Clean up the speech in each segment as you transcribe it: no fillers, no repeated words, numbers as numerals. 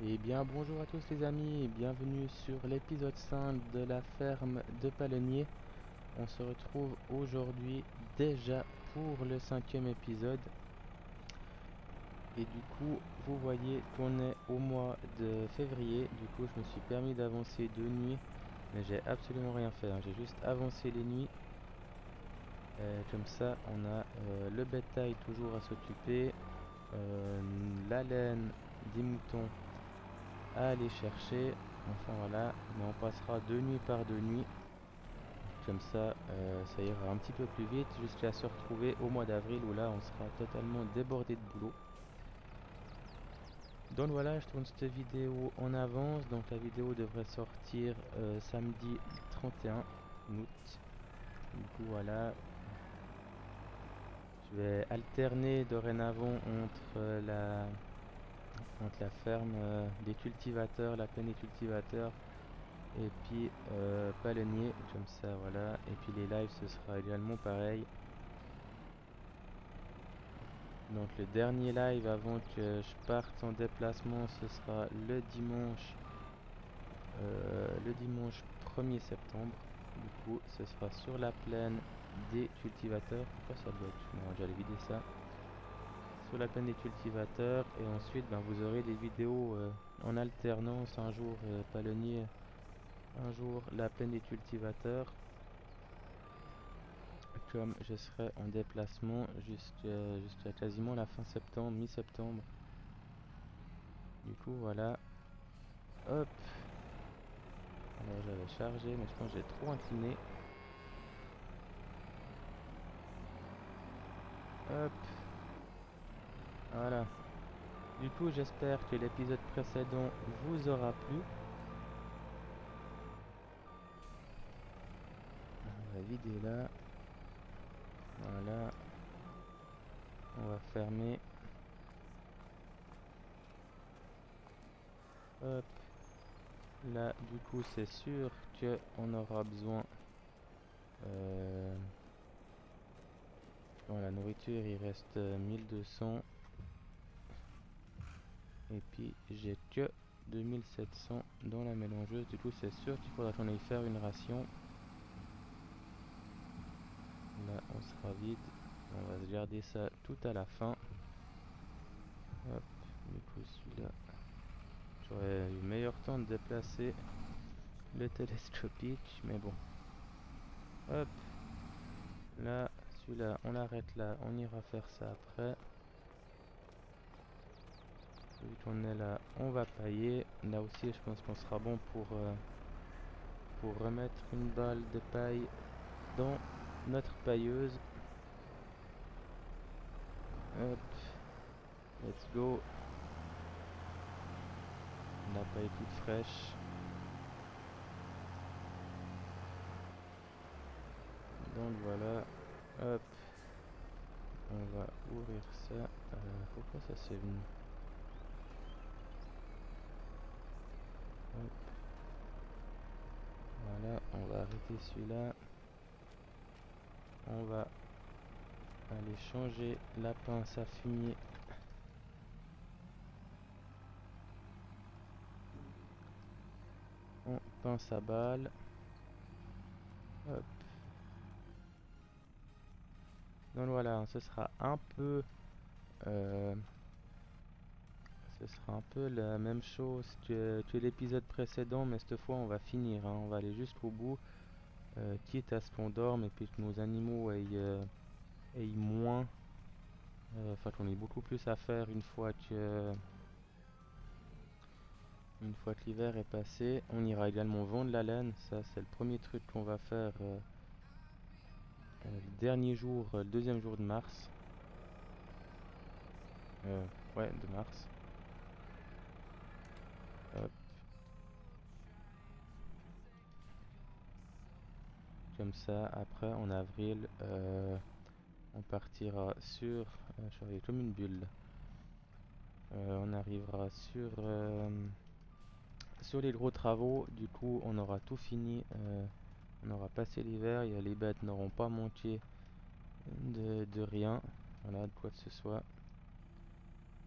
Et bien bonjour à tous les amis et bienvenue sur l'épisode 5 de la ferme de palonnier. On se retrouve aujourd'hui déjà pour le cinquième épisode. Et du coup vous voyez qu'on est au mois de février. Du coup je me suis permis d'avancer 2 nuits. Mais j'ai absolument rien fait, hein. J'ai juste avancé les nuits. Comme ça on a le bétail toujours à s'occuper. La laine des moutons à aller chercher. Enfin voilà, mais on passera 2 nuits par 2 nuits. Comme ça ira un petit peu plus vite jusqu'à se retrouver au mois d'avril où là on sera totalement débordé de boulot. Donc voilà, je tourne cette vidéo en avance. Donc la vidéo devrait sortir samedi 31 août. Du coup voilà, je vais alterner dorénavant entre la ferme des cultivateurs, la plaine des cultivateurs et puis palonnier, comme ça voilà. Et puis les lives ce sera également pareil. Donc le dernier live avant que je parte en déplacement ce sera le dimanche 1er septembre. Du coup ce sera sur la plaine des cultivateurs. Pourquoi ça bloque? Non, j'allais vider ça. Sur la plaine des cultivateurs et ensuite ben, vous aurez des vidéos en alternance, un jour palonnier, un jour la plaine des cultivateurs. Comme je serai en déplacement jusqu'à quasiment la fin septembre, mi-septembre. Du coup voilà. Hop. Alors j'avais chargé mais je pense que j'ai trop incliné. Hop. Voilà. Du coup j'espère que l'épisode précédent vous aura plu. On va vider là. Voilà. On va fermer. Hop. Là du coup c'est sûr qu'on aura besoin. Bon, la nourriture il reste 1200. Et puis j'ai que 2700 dans la mélangeuse. Du coup c'est sûr qu'il faudra qu'on aille faire une ration. Là on sera vide. On va se garder ça tout à la fin. Hop, du coup celui-là. J'aurais eu meilleur temps de déplacer le télescopique. Mais bon. Hop. Là, celui-là on l'arrête là. On ira faire ça après. Vu qu'on est là, on va pailler. Là aussi je pense qu'on sera bon pour remettre une balle de paille dans notre pailleuse. Hop, let's go. La paille toute fraîche. Donc voilà. Hop, on va ouvrir ça. Pourquoi ça s'est venu? Hop, voilà, on va arrêter celui-là. On va aller changer la pince à fumier. En pince à balle. Hop. Donc voilà, euh, ce sera un peu la même chose que l'épisode précédent, mais cette fois on va finir, hein. On va aller jusqu'au bout, quitte à ce qu'on dorme et puis que nos animaux aient moins, enfin qu'on ait beaucoup plus à faire une fois que l'hiver est passé. On ira également vendre la laine, ça c'est le premier truc qu'on va faire le dernier jour, le deuxième jour de mars. Ouais, de mars. Hop, comme ça, après en avril, on partira sur... je suis arrivé comme une bulle. On arrivera sur les gros travaux. Du coup, on aura tout fini. On aura passé l'hiver. Les bêtes n'auront pas manqué de rien. Voilà, de quoi que ce soit.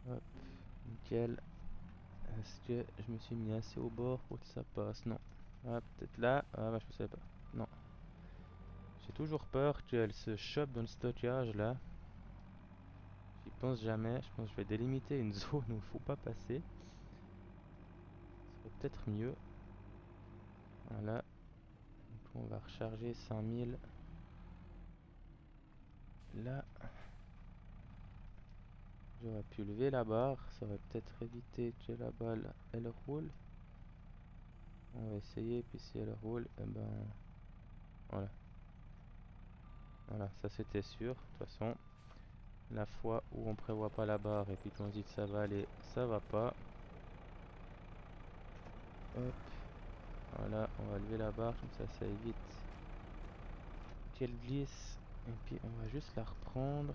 Hop, nickel. Est-ce que je me suis mis assez au bord pour que ça passe? Non. Ah, peut-être là. Ah, bah, je ne savais pas. Non. J'ai toujours peur qu'elle se chope dans le stockage là. J'y pense jamais. Je pense que je vais délimiter une zone où il faut pas passer. Ça serait peut-être mieux. Voilà. Donc on va recharger 5000. Là, j'aurais pu lever la barre. Ça aurait peut-être évité que la balle elle roule. On va essayer. Puis si elle roule, eh ben voilà. Voilà, ça c'était sûr. De toute façon, la fois où on prévoit pas la barre et puis qu'on se dit que ça va aller, ça va pas. Hop. Voilà, on va lever la barre, comme ça évite qu'elle glisse. Et puis on va juste la reprendre.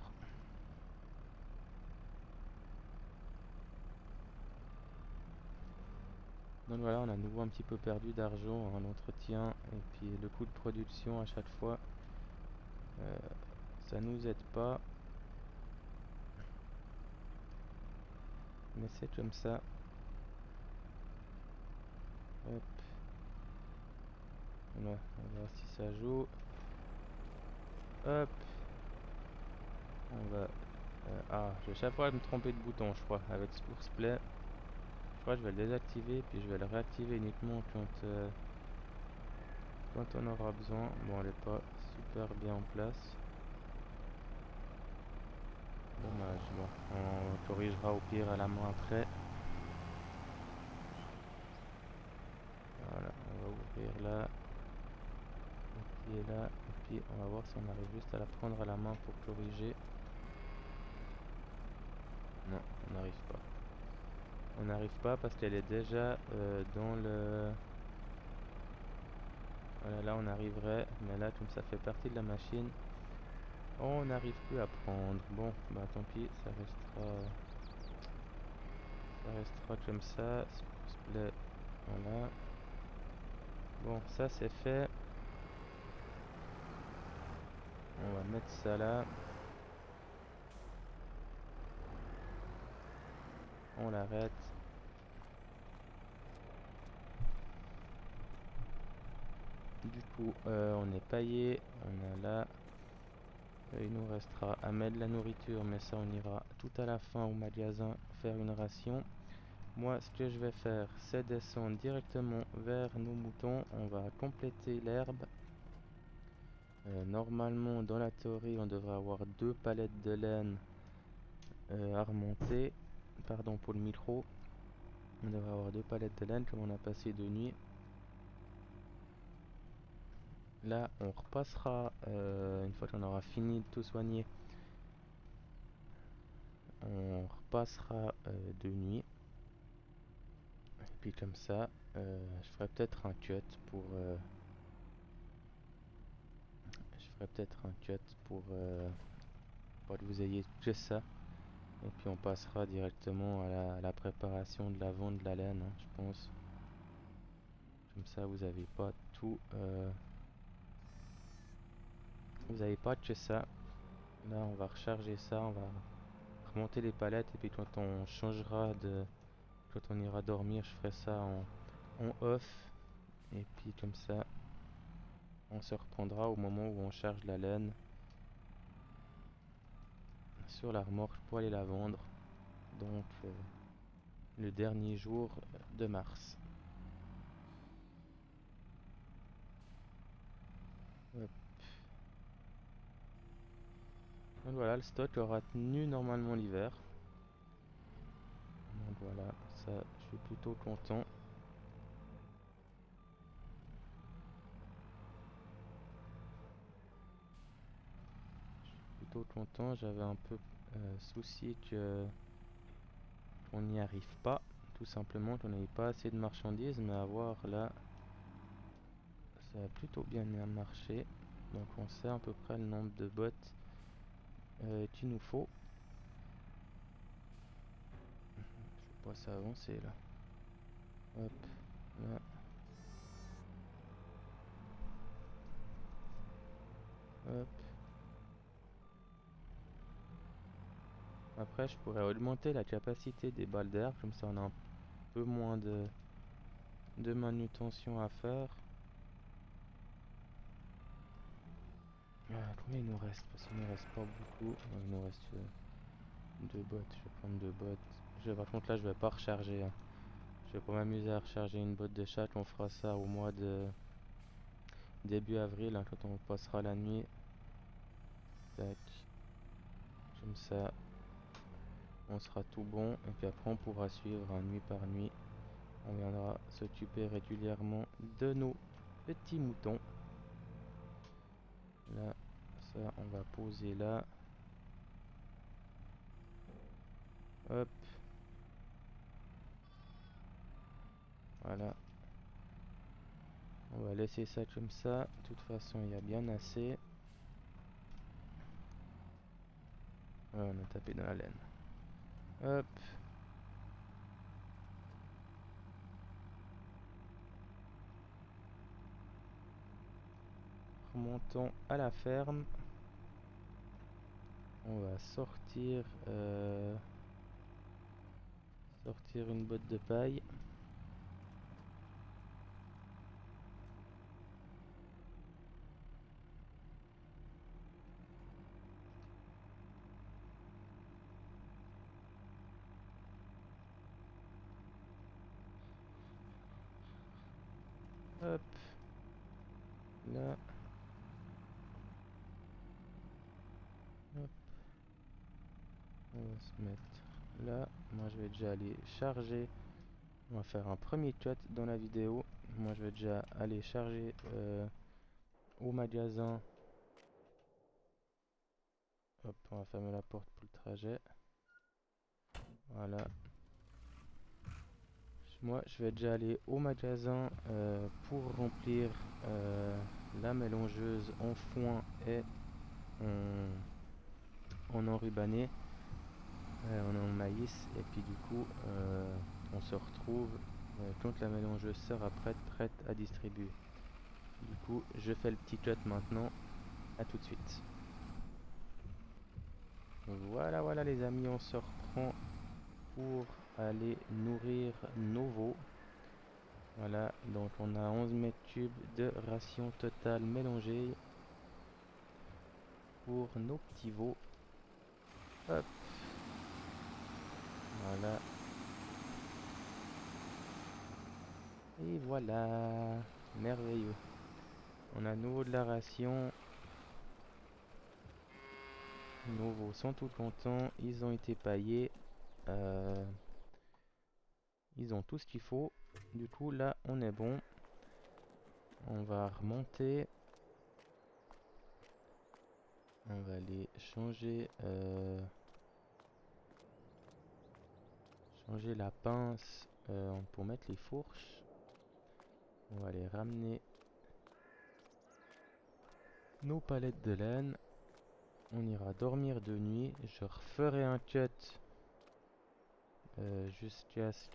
Donc voilà, on a à nouveau un petit peu perdu d'argent en entretien. Et puis le coût de production à chaque fois, euh, ça nous aide pas. Mais c'est comme ça. Hop. Voilà, on va voir si ça joue. Hop. On va... ah, je vais chaque fois me tromper de bouton, je crois, avec Source Play. Je crois que je vais le désactiver, puis je vais le réactiver uniquement quand on aura besoin. Bon, elle n'est pas super bien en place. Dommage. Bon, on corrigera au pire à la main après. Voilà, on va ouvrir là. Qui est là. Et puis on va voir si on arrive juste à la prendre à la main pour corriger. Non, on n'arrive pas. On n'arrive pas parce qu'elle est déjà dans le... Voilà, là on arriverait, mais là comme ça fait partie de la machine, on n'arrive plus à prendre. Bon, bah tant pis, ça restera comme ça. Display, voilà. Bon, ça c'est fait. On va mettre ça là. On l'arrête. Du coup, on est paillé. On a là. Il nous restera à mettre de la nourriture, mais ça on ira tout à la fin au magasin faire une ration. Moi, ce que je vais faire, c'est descendre directement vers nos moutons. On va compléter l'herbe. Normalement, dans la théorie, on devrait avoir 2 palettes de laine à remonter. Pardon pour le micro. On devrait avoir 2 palettes de laine comme on a passé 2 nuits. Là, on repassera une fois qu'on aura fini de tout soigner. On repassera 2 nuits. Et puis comme ça, je ferai peut-être un cut pour que vous ayez que ça. Et puis on passera directement à la préparation de la vente de la laine, hein, je pense. Comme ça, vous n'avez pas tout. Vous n'avez pas que ça. Là, on va recharger ça, on va remonter les palettes. Et puis quand on changera de. Quand on ira dormir, je ferai ça en off. Et puis comme ça, on se reprendra au moment où on charge la laine sur la remorque pour aller la vendre. Donc le dernier jour de mars. Hop. Donc voilà, le stock aura tenu normalement l'hiver. Donc voilà, ça je suis plutôt content. J'avais un peu souci qu'on n'y arrive pas. Tout simplement qu'on n'avait pas assez de marchandises, mais à voir là, ça a plutôt bien marché. Donc on sait à peu près le nombre de bottes qu'il nous faut. Je sais pas, ça avancer là. Hop, là. Hop. Après, je pourrais augmenter la capacité des balles d'air, comme ça on a peu moins de manutention à faire. Combien il nous reste? Parce qu'il nous reste pas beaucoup. Il nous reste deux bottes. Je vais prendre deux bottes. Par contre là je vais pas recharger, hein. Je vais pas m'amuser à recharger une botte de chat. On fera ça au mois de début avril, hein, quand on passera la nuit. Tac. Comme ça, on sera tout bon. Et puis après on pourra suivre, hein, nuit par nuit. On viendra s'occuper régulièrement de nos petits moutons. Là, ça on va poser là. Hop. Voilà. On va laisser ça comme ça. De toute façon, il y a bien assez. Ouais, on a tapé dans la laine. Hop. Remontons à la ferme. On va sortir une botte de paille. Hop. Là. Hop. On va se mettre là. Moi je vais déjà aller charger. On va faire un premier cut dans la vidéo. Moi je vais déjà aller charger au magasin. Hop, on va fermer la porte pour le trajet. Voilà. Moi je vais déjà aller au magasin pour remplir la mélangeuse en foin et en enrubanné. On est en maïs et puis du coup on se retrouve quand la mélangeuse sera prête à distribuer. Du coup je fais le petit cut maintenant, à tout de suite. Voilà les amis, on se reprend pour aller nourrir nos veaux. Voilà, donc on a 11 mètres cubes de ration totale mélangée pour nos petits veaux. Hop, voilà. Et voilà, merveilleux. On a à nouveau de la ration. Nos veaux sont tout contents, ils ont été paillés. Ils ont tout ce qu'il faut. Du coup là on est bon. On va remonter. On va aller changer la pince pour mettre les fourches. On va aller ramener nos palettes de laine. On ira dormir de nuit. Je referai un cut jusqu'à ce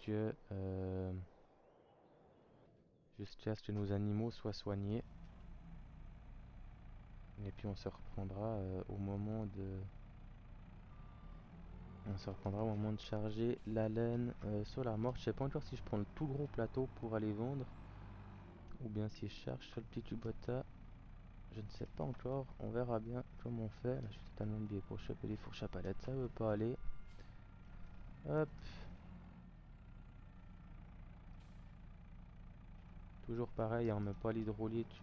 que nos animaux soient soignés. Et puis on se reprendra au moment de charger la laine sur la morte. Je sais pas encore si je prends le tout gros plateau pour aller vendre ou bien si je charge sur le petit Kubota. Je ne sais pas encore, on verra bien comment on fait. Là je suis totalement oublié pour choper les fourches à palettes, ça veut pas aller. Hop. Toujours pareil, on met pas l'hydraulique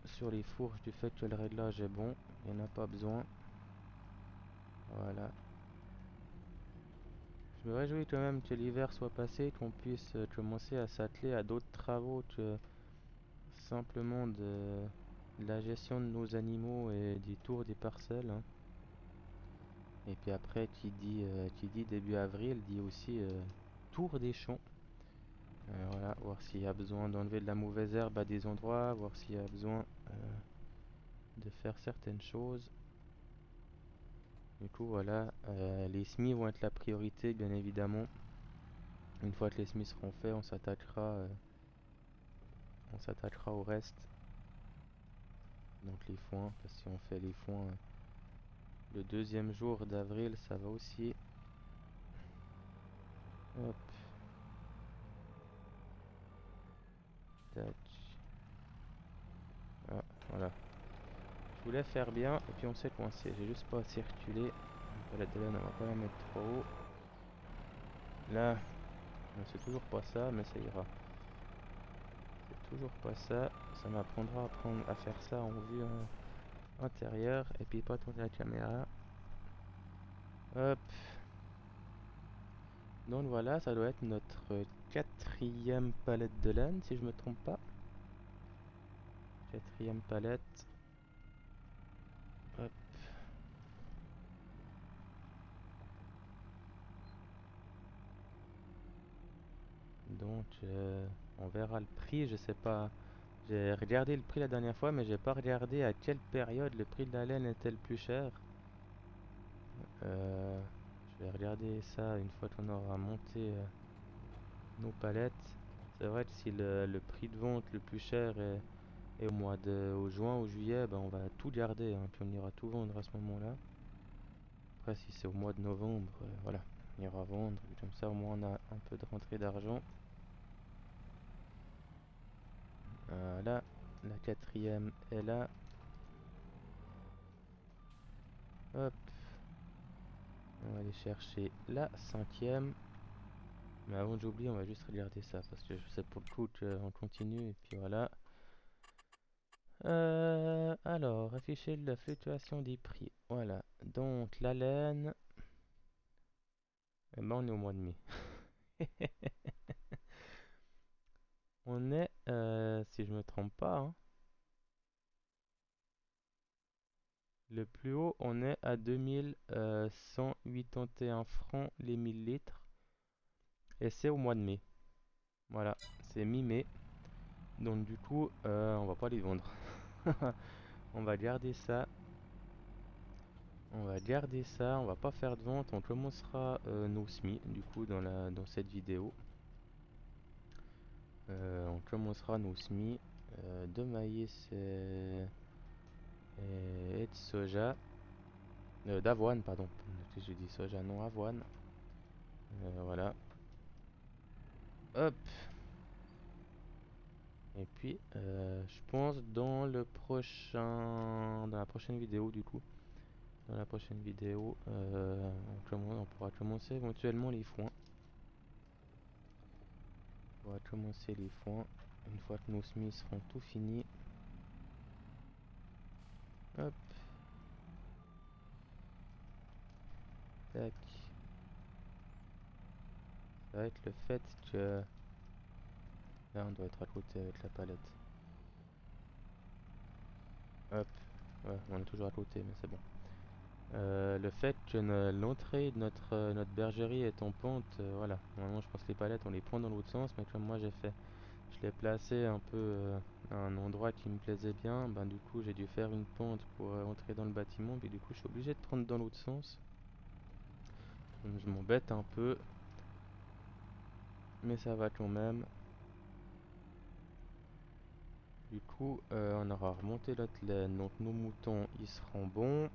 sur les fourches du fait que le réglage est bon. Il n'y en a pas besoin. Voilà. Je me réjouis quand même que l'hiver soit passé, qu'on puisse commencer à s'atteler à d'autres travaux que simplement de la gestion de nos animaux et des tours des parcelles, hein. Et puis après, qui dit début avril, dit aussi tour des champs. Voilà, voir s'il y a besoin d'enlever de la mauvaise herbe à des endroits, voir s'il y a besoin de faire certaines choses. Du coup, voilà, les semis vont être la priorité, bien évidemment. Une fois que les semis seront faits, on s'attaquera au reste. Donc les foins, parce que si on fait les foins le deuxième jour d'avril, ça va aussi. Hop. Tac. Ah, voilà. Je voulais faire bien et puis on s'est coincé. J'ai juste pas circulé. La palette de laine, on va pas la mettre trop haut. Là, c'est toujours pas ça, mais ça ira. C'est toujours pas ça. Ça m'apprendra à faire ça en vue intérieure et puis pas tourner la caméra. Hop. Donc voilà, ça doit être notre quatrième palette de laine, si je me trompe pas. Quatrième palette. Hop. Donc, on verra le prix, je sais pas. J'ai regardé le prix la dernière fois, mais j'ai pas regardé à quelle période le prix de la laine était le plus cher. Je vais regarder ça une fois qu'on aura monté nos palettes. C'est vrai que si le prix de vente le plus cher est au juin ou juillet, ben on va tout garder, hein, puis on ira tout vendre à ce moment-là. Après, si c'est au mois de novembre, voilà, on ira vendre, et comme ça au moins on a un peu de rentrée d'argent. Voilà, la quatrième est là. Hop, on va aller chercher la cinquième. Mais avant que j'oublie, on va juste regarder ça, parce que je sais pour le coup qu'on continue, et puis voilà. Alors, afficher la fluctuation des prix. Voilà, donc la laine, eh ben, on est au mois de mai. On est, si je me trompe pas, hein, le plus haut, on est à 2181 francs les 1000 litres. Et c'est au mois de mai. Voilà, c'est mi-mai. Donc du coup, on va pas les vendre. On va garder ça. On va garder ça, on va pas faire de vente. On commencera nos semis du coup dans cette vidéo. On commencera nos semis de maïs et de soja. D'avoine, pardon. J'ai dit soja, non avoine. Voilà. Hop. Et puis, je pense dans la prochaine vidéo du coup. Dans la prochaine vidéo, on pourra commencer éventuellement les foins. On va commencer les foins une fois que nos semis seront tout finis. Hop. Tac. Ça va être le fait que... Là, on doit être à côté avec la palette. Hop. Ouais, on est toujours à côté, mais c'est bon. Le fait que l'entrée de notre bergerie est en pente, voilà. Normalement, je pense que les palettes, on les prend dans l'autre sens, mais comme moi j'ai fait, je l'ai placé un peu à un endroit qui me plaisait bien, ben du coup, j'ai dû faire une pente pour entrer dans le bâtiment, puis du coup, je suis obligé de prendre dans l'autre sens. Donc, je m'embête un peu, mais ça va quand même. Du coup, on aura remonté notre laine, donc nos moutons, ils seront bons.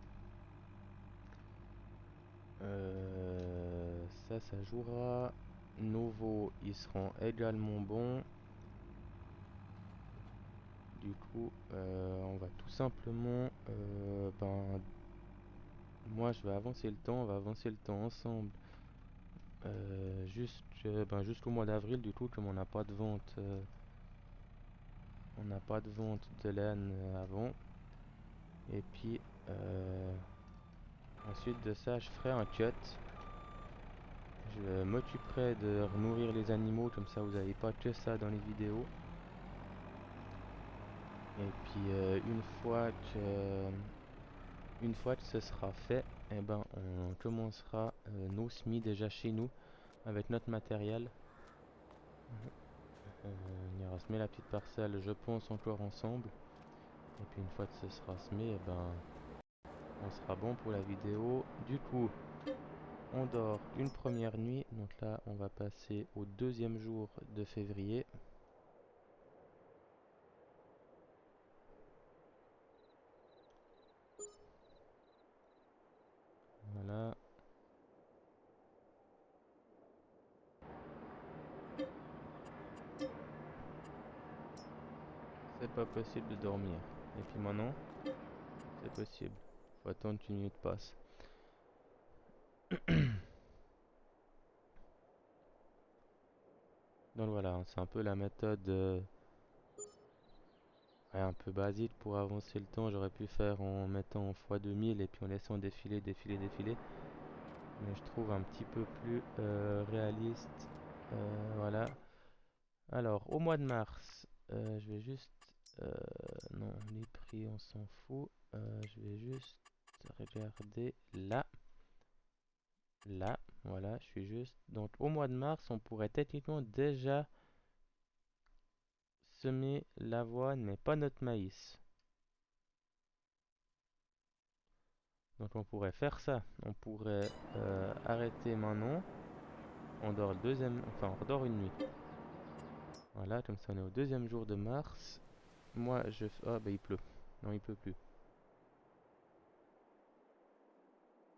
Ça jouera. Nos veaux, ils seront également bons. Du coup, on va tout simplement, moi je vais avancer le temps, on va avancer le temps ensemble. Jusqu'au mois d'avril, du coup, comme on n'a pas de vente, de laine avant. Et puis, ensuite de ça, je ferai un cut. Je m'occuperai de nourrir les animaux, comme ça vous n'avez pas que ça dans les vidéos. Et puis une fois que ce sera fait, eh ben, on commencera nos semis déjà chez nous avec notre matériel. On ira semer la petite parcelle, je pense, encore ensemble. Et puis une fois que ce sera semé, eh ben, on sera bon pour la vidéo. Du coup, on dort une première nuit. Donc là, on va passer au deuxième jour de février. Voilà. c'est pas possible de dormir. Et puis maintenant, c'est possible. Faut attendre qu'une minute passe. Donc voilà, hein, c'est un peu la méthode ouais, un peu basique pour avancer le temps. J'aurais pu faire en mettant x2000 et puis en laissant défiler, défiler, défiler. Mais je trouve un petit peu plus réaliste. Voilà. Alors, au mois de mars, je vais juste... euh, non, les prix, on s'en fout. Je vais juste regarder là. Là, voilà, je suis juste... Donc, au mois de mars, on pourrait techniquement déjà semer l'avoine, mais pas notre maïs. Donc, on pourrait faire ça. On pourrait arrêter maintenant. On dort le deuxième... Enfin, on dort une nuit. Voilà, comme ça, on est au deuxième jour de mars. Moi, je... Ah, bah, il pleut. Non, il pleut plus.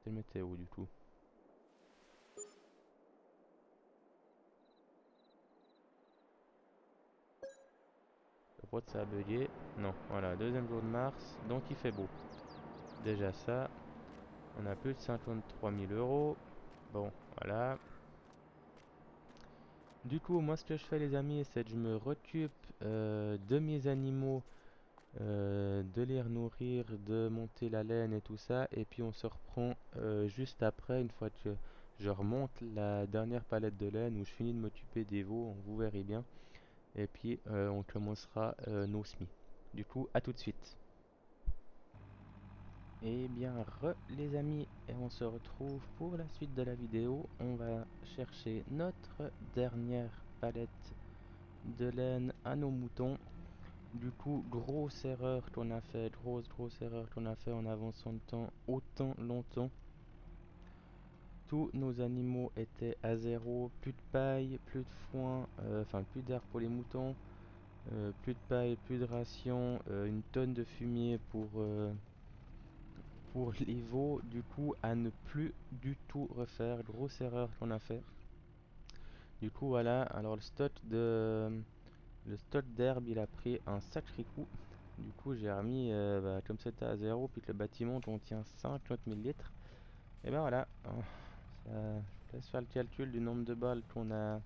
C'est météo, du coup. Le prod ça a bugué. Non, voilà, deuxième jour de mars, donc il fait beau. Déjà ça, on a plus de 53 000 euros. Bon, voilà. Du coup, moi ce que je fais les amis, c'est que je me recoupe de mes animaux, de les nourrir, de monter la laine et tout ça. Et puis on se reprend juste après, une fois que je remonte la dernière palette de laine, où je finis de m'occuper des veaux, vous verrez bien. Et puis on commencera nos semis. Du coup, à tout de suite. Eh bien, les amis, et on se retrouve pour la suite de la vidéo. On va chercher notre dernière palette de laine à nos moutons. Du coup, grosse erreur qu'on a fait, grosse erreur qu'on a fait en avançant le temps autant longtemps. Tous nos animaux étaient à zéro, plus de paille, plus de foin, enfin plus d'air pour les moutons, plus de paille, plus de ration, une tonne de fumier pour les veaux, du coup, à ne plus du tout refaire. Grosse erreur qu'on a fait. Du coup, voilà. Alors, le stock d'herbe, il a pris un sacré coup. Du coup, j'ai remis, comme c'était à zéro, puis que le bâtiment contient 50 000 litres. Et ben voilà. Je vous laisse faire le calcul du nombre de balles qu'on a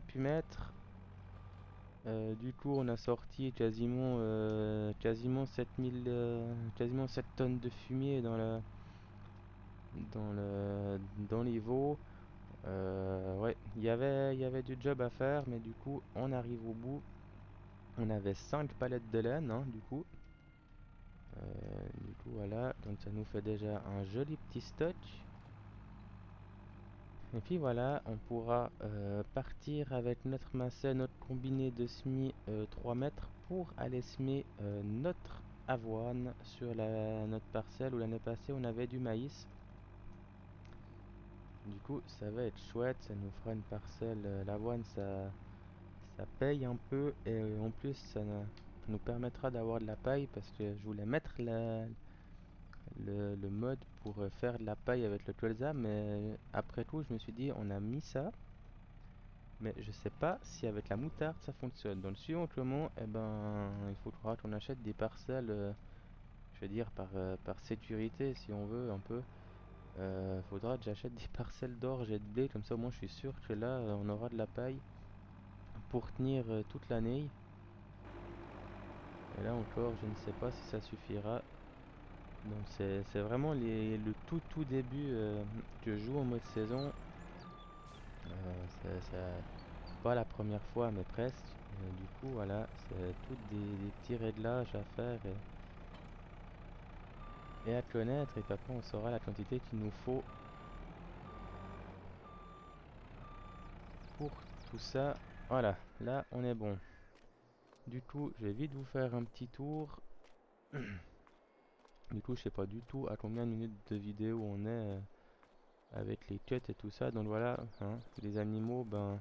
pu mettre. Du coup, on a sorti quasiment 7000, quasiment 7 tonnes de fumier dans les veaux. Ouais, il y avait du job à faire, mais du coup, on arrive au bout. On avait 5 palettes de laine, hein, du coup. Voilà, donc ça nous fait déjà un joli petit stock. Et puis voilà, on pourra partir avec notre macet, notre combiné de semis 3 mètres pour aller semer notre avoine sur notre parcelle où l'année passée on avait du maïs. Du coup, ça va être chouette, ça nous fera une parcelle. L'avoine, ça paye un peu et en plus, nous permettra d'avoir de la paille parce que je voulais mettre le mode pour faire de la paille avec le colza, mais après tout, je me suis dit, on a mis ça, mais je sais pas si avec la moutarde ça fonctionne. Donc, suivant comment, eh ben, il faudra qu'on achète des parcelles, je veux dire, par sécurité, si on veut, un peu. Faudra que j'achète des parcelles d'orge et de blé, comme ça au moins je suis sûr que là on aura de la paille pour tenir toute l'année. Et là encore, je ne sais pas si ça suffira. Donc c'est vraiment le tout début que je joue en mode saison. C'est pas la première fois, mais presque. Du coup, voilà, c'est toutes des petits réglages à faire et à connaître. Et puis après, on saura la quantité qu'il nous faut pour tout ça. Voilà, là on est bon. Du coup, je vais vite vous faire un petit tour. Du coup, je sais pas du tout à combien de minutes de vidéo on est avec les cuts et tout ça. Donc voilà, hein, les animaux, ben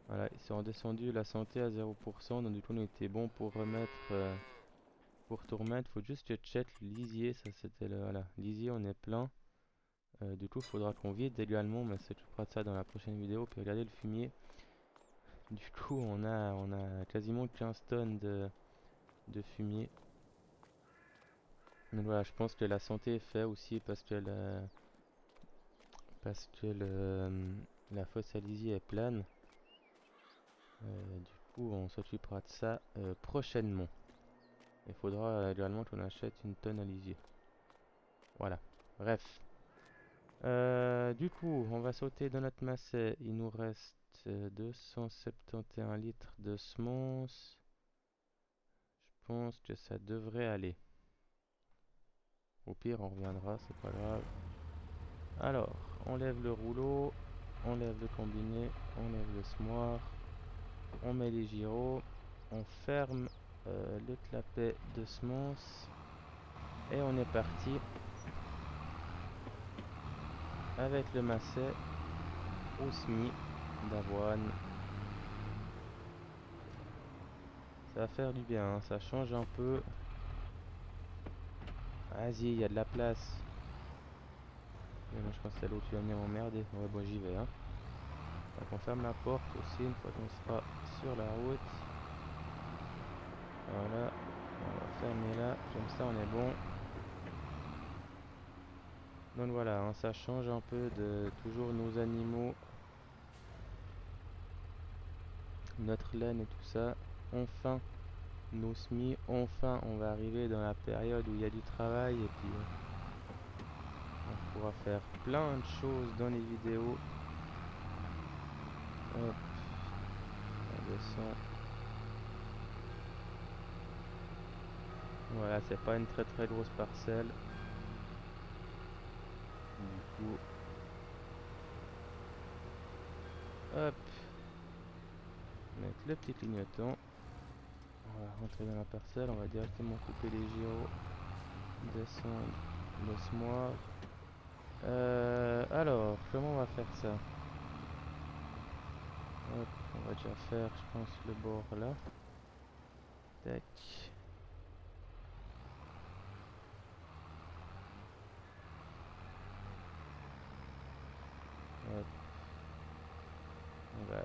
voilà, ils sont redescendus la santé à 0%. Donc du coup, on était bon pour remettre, pour tout remettre. Faut juste que check le lisier. Ça, c'était le voilà, lisier, on est plein. Du coup, il faudra qu'on vide également, mais c'est tout près de ça dans la prochaine vidéo. Puis regardez le fumier. Du coup, on a quasiment 15 tonnes de fumier. Donc voilà, je pense que la santé est faite aussi parce que la fosse à lisier est plane. Du coup, on s'occupera de ça prochainement. Il faudra également qu'on achète une tonne à lisier. Voilà. Bref. Du coup, on va sauter dans notre macet. Il nous reste 271 litres de semences. Je pense que ça devrait aller. Au pire, on reviendra, c'est pas grave. Alors, on lève le rouleau, on lève le combiné, on lève le semoir, on met les gyros, on ferme le clapet de semences et on est parti avec le macet au semis d'avoine. Ça va faire du bien, hein, ça change un peu. Vas-y, il y a de la place. Et moi, je pense que c'est l'autre qui va venir m'emmerder. Ouais, bon, j'y vais. Hein. Donc, on ferme la porte aussi une fois qu'on sera sur la route. Voilà. On va fermer là. Comme ça, on est bon. Donc voilà, hein, ça change un peu de toujours nos animaux, notre laine et tout ça. Enfin, nos semis. Enfin, on va arriver dans la période où il y a du travail et puis on pourra faire plein de choses dans les vidéos. Hop, on descend. Voilà, c'est pas une très très grosse parcelle. Du coup, hop, mettre le petit clignotant. On va rentrer dans la parcelle, on va directement couper les gyros, descendre le semoir. Alors, comment on va faire ça? Hop, on va déjà faire, je pense, le bord là. Tac. Hop. On va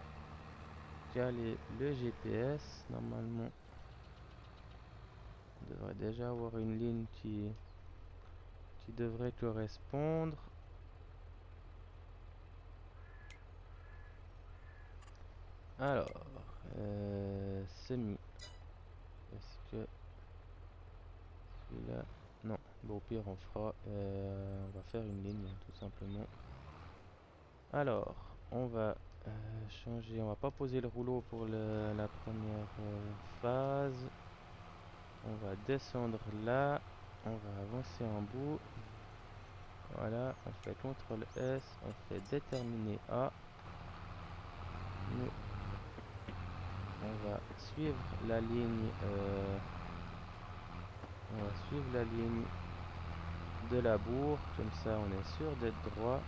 caler le GPS. Normalement, on devrait déjà avoir une ligne qui devrait correspondre. Alors, semi. Est-ce que celui-là... Non, bon, au pire, on va faire une ligne, tout simplement. Alors, on va changer, on va pas poser le rouleau pour la première phase. On va descendre là, on va avancer en bout. Voilà, on fait CTRL S, on fait déterminer A. Nous, on va suivre la ligne, de la bourre, comme ça on est sûr d'être droit.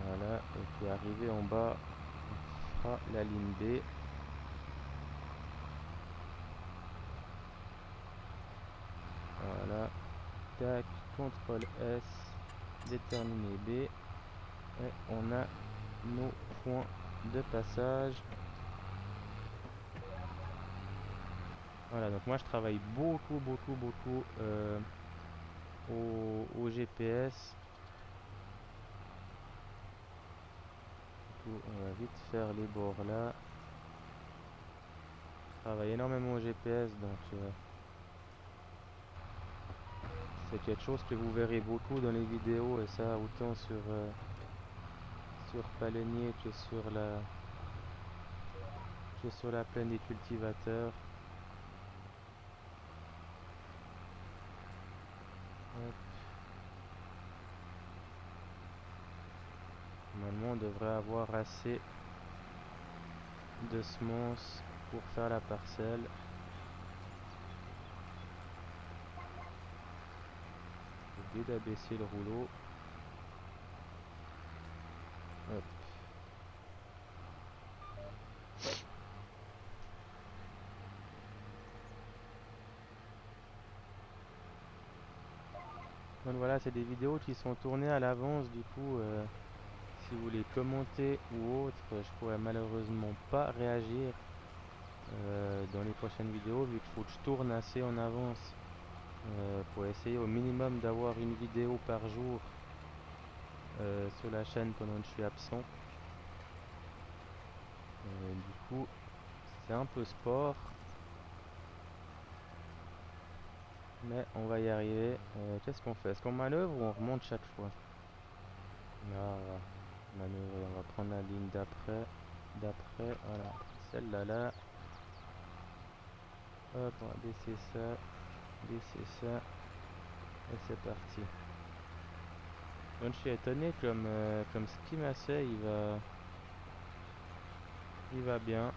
Voilà, et puis arrivé en bas, on fera la ligne B. Voilà, tac, CTRL S, déterminer B, et on a nos points de passage. Voilà, donc moi je travaille beaucoup au GPS. Du coup, on va vite faire les bords là. Je travaille énormément au GPS, donc c'est quelque chose que vous verrez beaucoup dans les vidéos, et ça autant sur Palenier que sur la plaine des cultivateurs. Hop. Normalement, on devrait avoir assez de semences pour faire la parcelle. J'ai oublié d'abaisser le rouleau. Hop. Donc voilà, c'est des vidéos qui sont tournées à l'avance, du coup, si vous voulez commenter ou autre, je pourrais malheureusement pas réagir dans les prochaines vidéos vu qu'il faut que je tourne assez en avance pour essayer au minimum d'avoir une vidéo par jour sur la chaîne pendant que je suis absent. Du coup, c'est un peu sport, mais on va y arriver. Qu'est-ce qu'on fait? Est-ce qu'on manœuvre ou on remonte chaque fois? Là, on va manœuvrer, on va prendre la ligne d'après, voilà, celle-là là. Hop, on va baisser ça, et c'est parti. Donc je suis étonné comme ski massé, il va bien.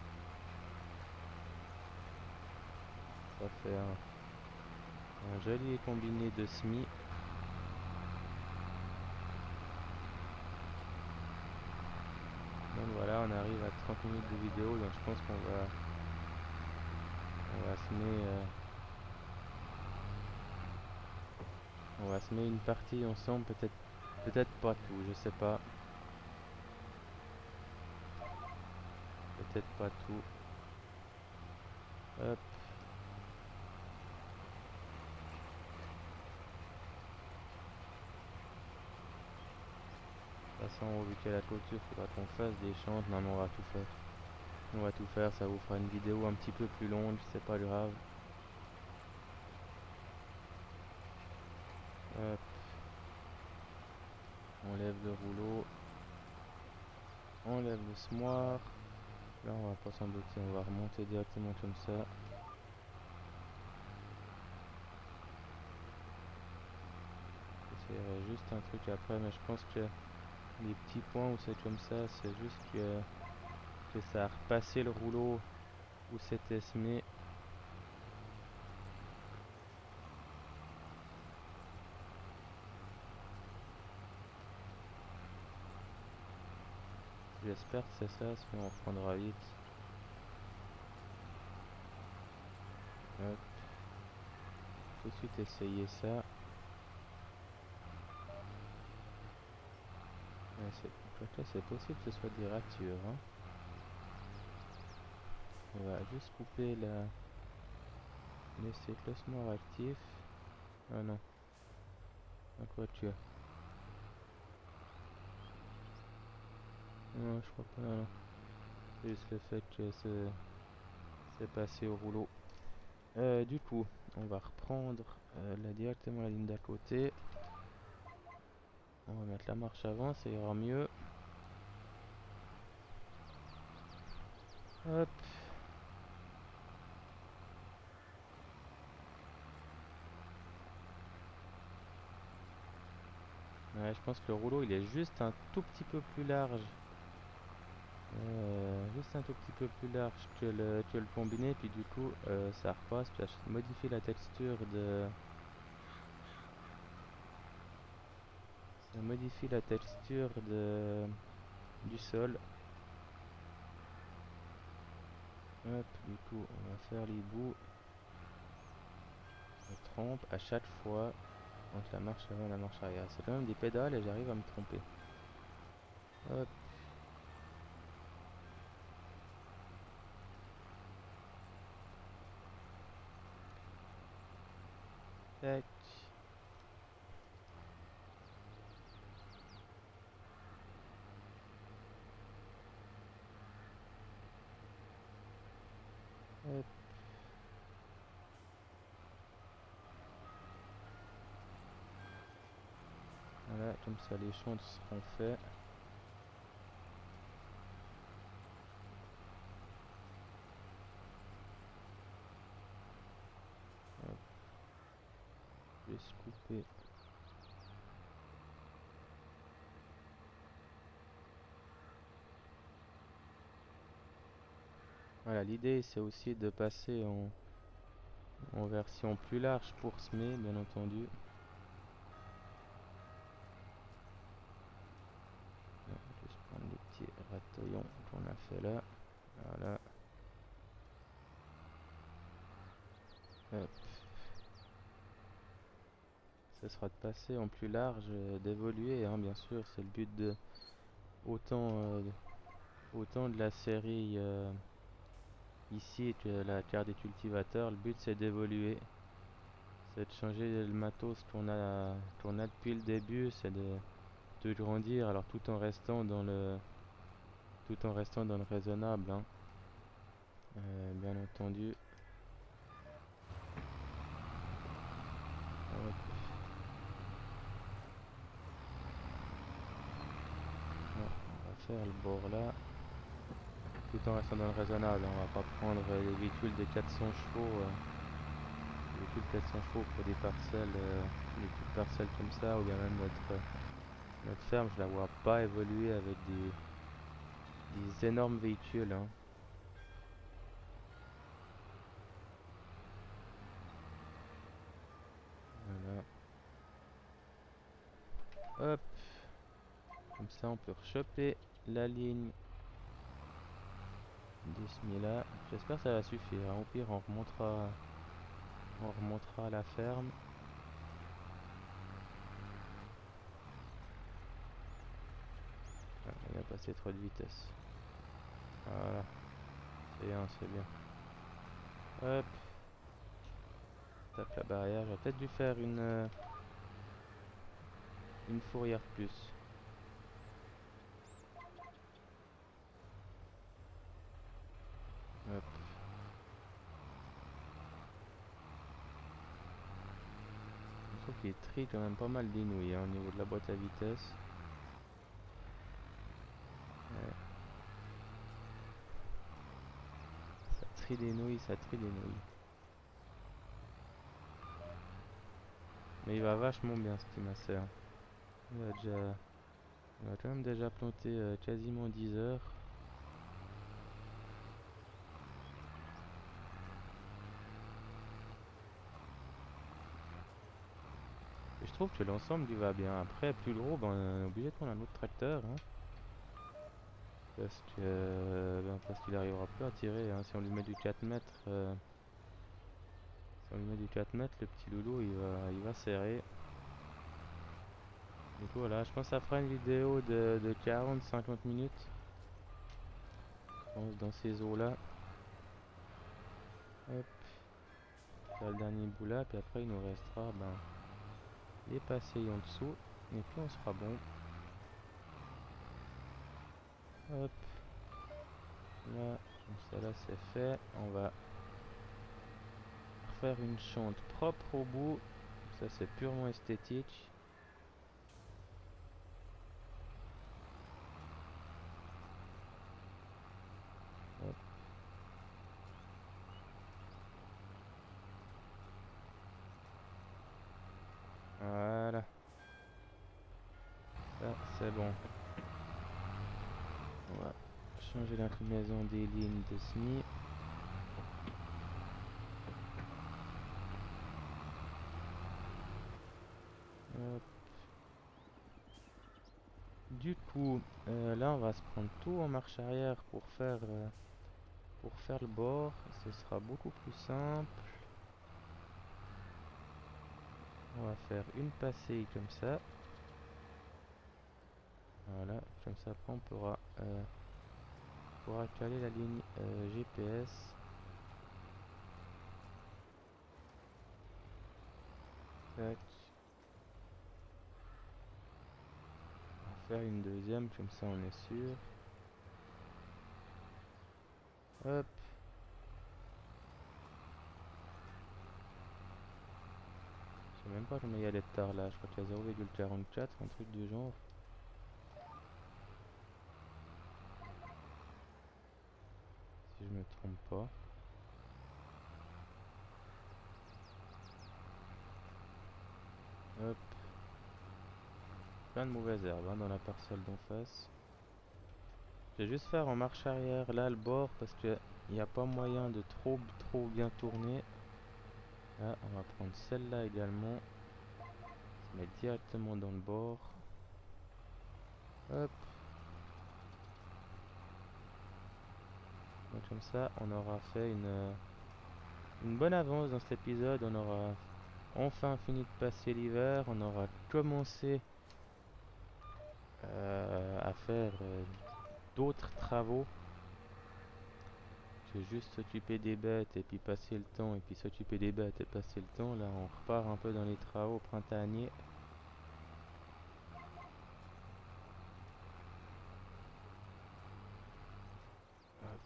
Ça fait un joli combiné de semi. Donc voilà, on arrive à 30 minutes de vidéo, donc je pense on va se mettre, on va se mettre une partie ensemble, peut-être pas tout, je sais pas. Peut-être pas tout. Hop. De toute façon, vu qu'il y a la clôture, il faudra qu'on fasse des chantes. Non, mais on va tout faire. On va tout faire, ça vous fera une vidéo un petit peu plus longue, c'est pas grave. Hop. On lève le rouleau. On lève le semoir. Là, on va pas s'embêter, on va remonter directement comme ça. J'essaierai juste un truc après, mais je pense que les petits points où c'est comme ça, c'est juste que ça a repassé le rouleau où c'était semé. J'espère que c'est ça, sinon on reprendra vite. Hop. Tout de suite essayer ça. C'est possible que ce soit des ratures. Hein. On va juste couper laisser le classement actif. Ah non. À quoi tu as? Non, je crois pas. Non. C'est juste le fait que c'est passé au rouleau. Du coup, on va reprendre directement la ligne d'à côté. On va mettre la marche avant, ça ira mieux. Hop. Ouais, je pense que le rouleau il est juste un tout petit peu plus large. Juste un tout petit peu plus large que le combiné, puis du coup ça repasse, puis ça modifie la texture du sol. Hop, du coup on va faire les bouts. On trompe à chaque fois entre la marche avant et la marche arrière. C'est quand même des pédales et j'arrive à me tromper. Hop. Tac. Hop. Voilà, comme ça les chantes seront faits. Hop. Juste couper. Voilà, l'idée c'est aussi de passer en version plus large pour semer, bien entendu. On va juste prendre les petits ratonnons qu'on a fait là. Voilà. Hop. Ce sera de passer en plus large, d'évoluer, hein, bien sûr, c'est le but autant de la série ici que la carte des cultivateurs. Le but c'est d'évoluer, c'est de changer le matos qu'on a depuis le début, c'est de grandir, alors tout en restant dans le raisonnable, hein. Bien entendu. Hop. Bon, on va faire le bord là, tout en restant dans le raisonnable. On va pas prendre les véhicules de 400 chevaux, véhicules 400 chevaux pour des petites parcelles comme ça, ou bien même notre ferme, je la vois pas évoluer avec des énormes véhicules, hein. Voilà. Hop, comme ça on peut rechoper la ligne des semis là. J'espère que ça va suffire, hein. Au pire on remontera à la ferme. Ah, il a passé trop de vitesse. Voilà, c'est bien. Hop, tape la barrière. J'aurais peut-être dû faire une fourrière de plus. Hop. Je trouve qu'il trie quand même pas mal d'inouïs, hein, au niveau de la boîte à vitesse. Ouais. Ça trie des nouilles, ça trie des nouilles. Mais il va vachement bien ce petit masseur. On a quand même déjà planté quasiment 10 heures. Et je trouve que l'ensemble lui va bien. Après, plus gros, ben, on est obligé de prendre un autre tracteur, hein, parce qu'il arrivera plus à tirer, hein. Si on lui met du 4 mètres, si on lui met du 4 mètres, le petit loulou il va serrer. Du coup, voilà, je pense que ça fera une vidéo de 40-50 minutes. Je pense dans ces eaux-là. Hop, faire le dernier bout là, puis après il nous restera les passer en dessous. Et puis on sera bon. Hop, là, comme ça là c'est fait. On va faire une chante propre au bout. Ça c'est purement esthétique. Hop. Voilà, ça c'est bon. On va changer l'inclinaison des lignes de semis. Hop. Du coup, là on va se prendre tout en marche arrière pour faire le bord. Ce sera beaucoup plus simple. On va faire une passée comme ça. Voilà, comme ça après on pourra caler la ligne GPS. Tac. On va faire une deuxième, comme ça on est sûr. Hop. Je sais même pas combien il y a d'hectares là, je crois qu'il y a 0,44, un truc du genre. Si je me trompe pas. Hop. Plein de mauvaises herbes, hein, dans la parcelle d'en face. Je vais juste faire en marche arrière là le bord parce que il n'y a pas moyen de trop bien tourner. Là, on va prendre celle-là également. Se mettre directement dans le bord. Hop. Donc comme ça, on aura fait une bonne avance dans cet épisode. On aura enfin fini de passer l'hiver. On aura commencé à faire d'autres travaux que juste s'occuper des bêtes et puis passer le temps, et puis s'occuper des bêtes et passer le temps. Là, on repart un peu dans les travaux printaniers. Hop.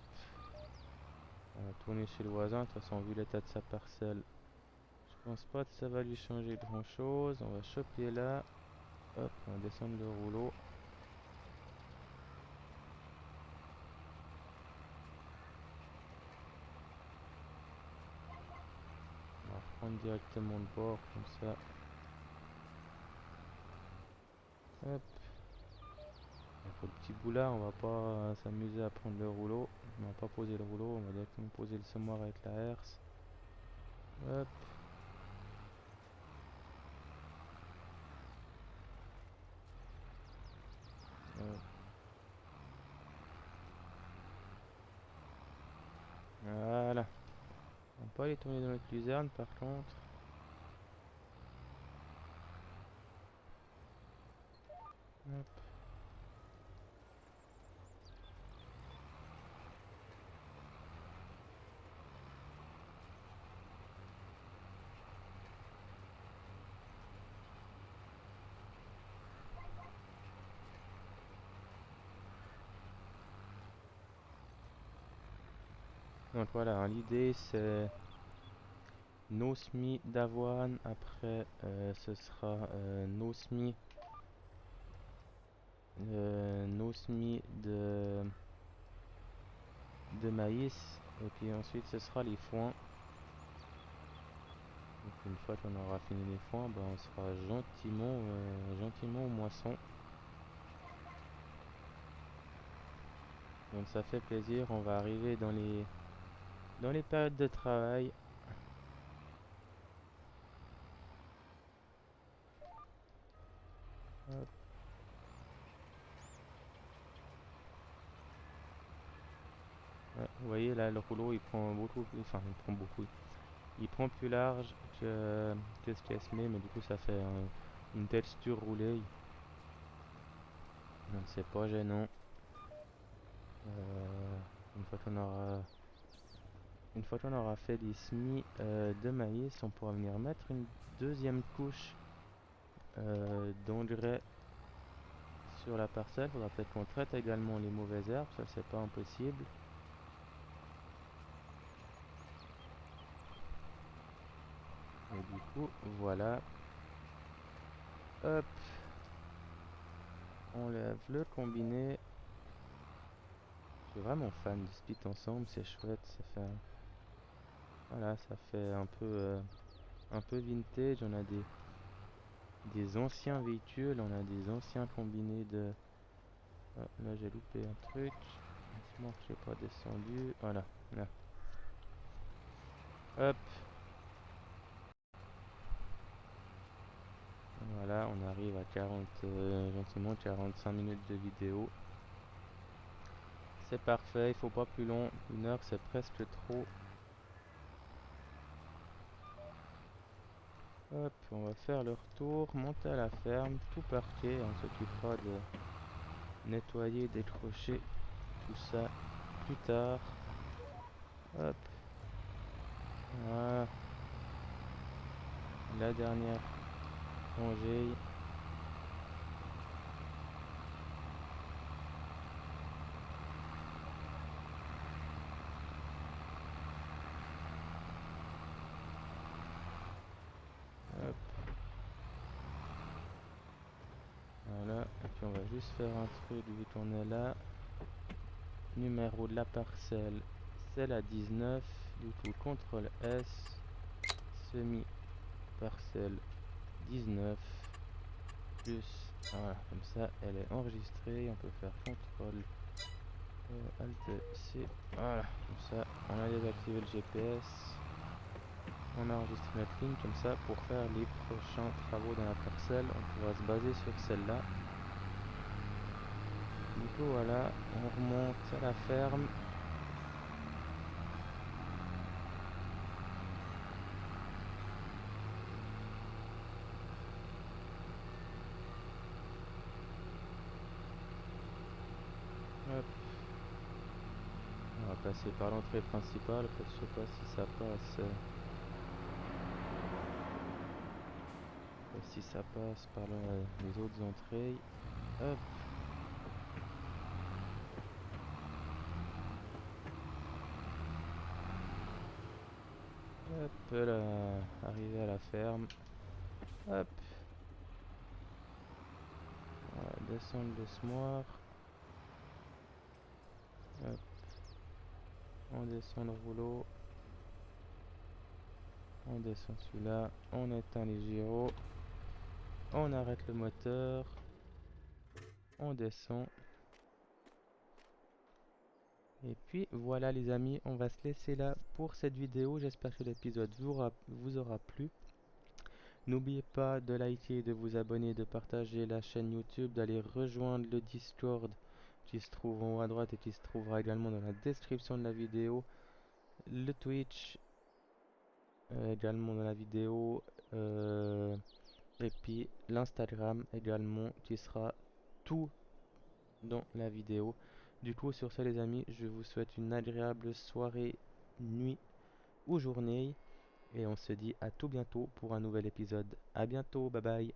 On va tourner chez le voisin. De toute façon, vu l'état de sa parcelle, je pense pas que ça va lui changer grand chose. On va choper là. Hop, on va descendre le rouleau. On va reprendre directement le bord comme ça. Hop. Et pour le petit bout là, on va pas s'amuser à prendre le rouleau. On va pas poser le rouleau, on va directement poser le semoir avec la herse. Hop. Hop. Voilà. On va pas aller tourner dans notre luzerne par contre. Hop. Donc voilà, hein, l'idée c'est no semis d'avoine, après ce sera no semis de maïs, et puis ensuite ce sera les foins. Donc une fois qu'on aura fini les foins, ben, on sera gentiment aux moissons. Donc ça fait plaisir, on va arriver dans les périodes de travail. Hop. Ouais, vous voyez là, le rouleau il prend beaucoup, enfin il prend beaucoup, il prend plus large que ce qu'elle se met, mais du coup ça fait une texture roulée. Donc c'est pas gênant. Euh, une fois qu'on aura fait des semis de maïs, on pourra venir mettre une deuxième couche d'engrais sur la parcelle. Faudra peut-être qu'on traite également les mauvaises herbes, ça c'est pas impossible. Et du coup, voilà. Hop, on lève le combiné. Je suis vraiment fan du split ensemble, c'est chouette, ça fait voilà, ça fait un peu vintage. On a des anciens véhicules, on a des anciens combinés de. Ah, là j'ai loupé un truc. Laisse-moi que j'ai pas descendu. Voilà, là. Hop, voilà, on arrive à 40, gentiment 45 minutes de vidéo. C'est parfait, il faut pas plus long. 1 heure c'est presque trop. Hop, on va faire le retour, monter à la ferme, tout parquer. On s'occupera de nettoyer, décrocher tout ça plus tard. Hop, voilà, la dernière rangée. Hop, voilà, et puis on va juste faire un truc vu qu'on est là. Numéro de la parcelle, c'est la 19. Du coup, CTRL S, semi parcelle 19 plus, voilà, comme ça elle est enregistrée. On peut faire CTRL Alt C, voilà, comme ça on a désactivé le GPS, on a enregistré notre ligne. Comme ça, pour faire les prochains travaux dans la parcelle, on pourra se baser sur celle-là. Du coup voilà, on remonte à la ferme. Hop, on va passer par l'entrée principale, parce que je sais pas si ça passe. Si ça passe par les autres entrées. Hop, hop là, arrivé à la ferme. Hop, on va descendre le semoir. Hop, on descend le rouleau. On descend celui-là, on éteint les gyros, on arrête le moteur, on descend. Et puis voilà les amis, on va se laisser là pour cette vidéo. J'espère que l'épisode vous aura plu. N'oubliez pas de liker, de vous abonner, de partager la chaîne YouTube, d'aller rejoindre le Discord qui se trouve en haut à droite et qui se trouvera également dans la description de la vidéo. Le Twitch également dans la vidéo. Et puis l'Instagram également qui sera tout dans la vidéo. Du coup, sur ce les amis, je vous souhaite une agréable soirée, nuit ou journée. Et on se dit à tout bientôt pour un nouvel épisode. À bientôt, bye bye.